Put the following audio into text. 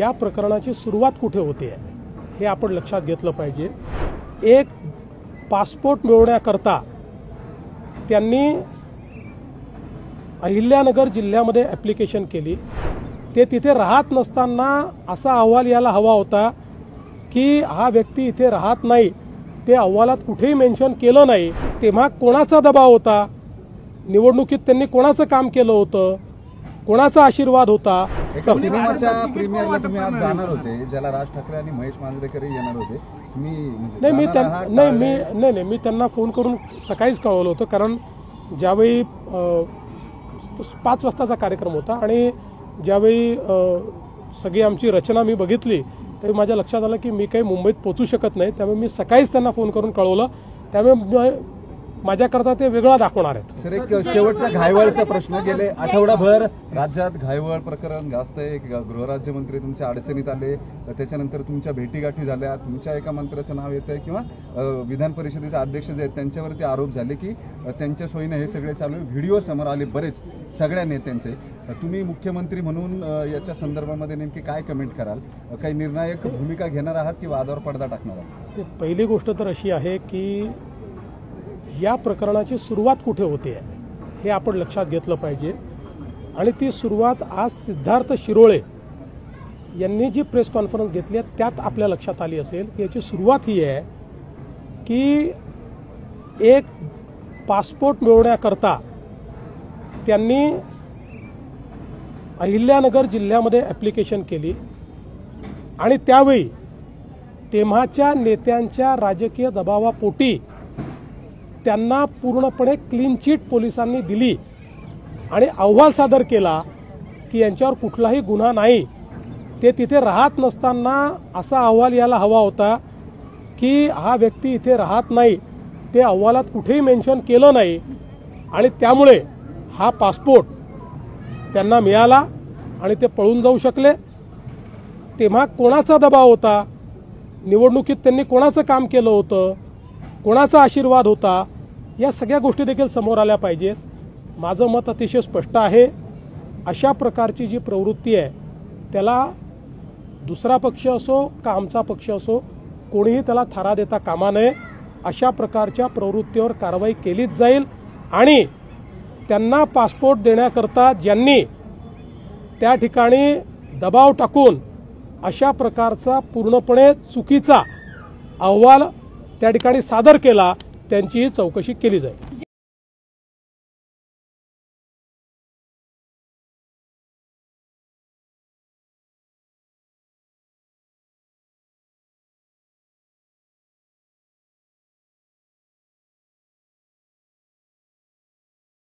या प्रकरणाची सुरुवात कुठे होते हे आपण लक्षात घेतलं पाहिजे। एक पासपोर्ट मिळवण्याकरता त्यांनी अहिल्यानगर जिल्ह्यामध्ये ॲप्लिकेशन केली। ते तिथे राहत नसताना असा अहवाल यायला हवा होता की हा व्यक्ती इथे राहत नाही, ते अहवालात कुठेही मेन्शन केलं नाही। तेव्हा कोणाचा दबाव होता, निवडणुकीत त्यांनी कोणाचं काम केलं होतं, कोणाचा आशीर्वाद होता। सिनेमाच्या प्रीमियरला तुम्ही आज जाणार होते, ज्याला राज ठाकरे आणि महेश मांजरेकर येणार होते, मी त्यांना फोन करून सकाळीच कळवलं होतं, कारण ज्यावेळी 5 वाजताचा कार्यक्रम होता आणि ज्यावेळी सगळी आमची रचना मी बघितली त्यावेळी माझ्या लक्षात आलं की मी काही मुंबईत पोहोचू शकत नाही। त्यामुळे मी सकाळीच त्यांना फोन करून कळवलं, त्यामुळे माझ्याकरता ते वेगळा दाखवणार आहेत। सर, एक शेवटचा घायवळचा प्रश्न, गेले आठवडाभर राज्यात घायवळ प्रकरण गाजत आहे। गृहराज्यमंत्री तुमच्या अडचणीत आले, त्याच्यानंतर तुमच्या भेटीगाठी झाल्या, तुमच्या एका मंत्र्याचं नाव येतंय किंवा विधान परिषदेचे अध्यक्ष जे आहेत त्यांच्यावरती आरोप झाले की त्यांच्या सोयीने हे सगळे चालू आहे। व्हिडिओ समोर आले बरेच सगळ्या नेत्यांचे। तुम्ही मुख्यमंत्री म्हणून याच्या संदर्भामध्ये नेमकी काय कमेंट कराल? काही निर्णायक भूमिका घेणार आहात की वादावर पडदा टाकणार आहात? पहिली गोष्ट तर अशी आहे की या प्रकरणाची सुरुवात कुठे होते हे आपण लक्षात घेतलं पाहिजे। आणि ती सुरुवात आज सिद्धार्थ शिरोळे यांनी जी प्रेस कॉन्फरन्स घेतली आहे त्यात आपल्या लक्षात आली असेल की याची सुरुवात ही आहे की एक पासपोर्ट मिळवण्याकरता त्यांनी अहिल्यानगर जिल्ह्यामध्ये ॲप्लिकेशन केली आणि त्यावेळी तेव्हाच्या नेत्यांच्या राजकीय दबावापोटी त्यांना पूर्णपणे क्लीन चिट पोलिसांनी दिली आणि अहवाल सादर केला की यांच्यावर कुठलाही गुन्हा नाही, ते तिथे राहत नसताना असा अहवाल यायला हवा होता की हा व्यक्ती इथे राहत नाही, ते अहवालात कुठेही मेन्शन केलं नाही आणि त्यामुळे हा पासपोर्ट त्यांना मिळाला आणि ते पळून जाऊ शकले। तेव्हा कोणाचा दबाव होता, निवडणुकीत त्यांनी कोणाचं काम केलं होतं, कोणाचा आशीर्वाद होता, या सगळ्या गोष्टी देखील समोर आल्या पाहिजेत। माझं मत अतिशय स्पष्ट आहे, अशा प्रकारची जी प्रवृत्ती आहे त्याला दुसरा पक्ष असो का आमचा पक्ष असो कोणीही त्याला थारा देता कामा नये। अशा प्रकारच्या प्रवृत्तीवर कारवाई केलीच जाईल आणि त्यांना पासपोर्ट देण्याकरता ज्यांनी त्या ठिकाणी दबाव टाकून अशा प्रकारचा पूर्णपणे चुकीचा अहवाल त्या ठिकाणी सादर केला त्यांचीही चौकशी केली जाईल।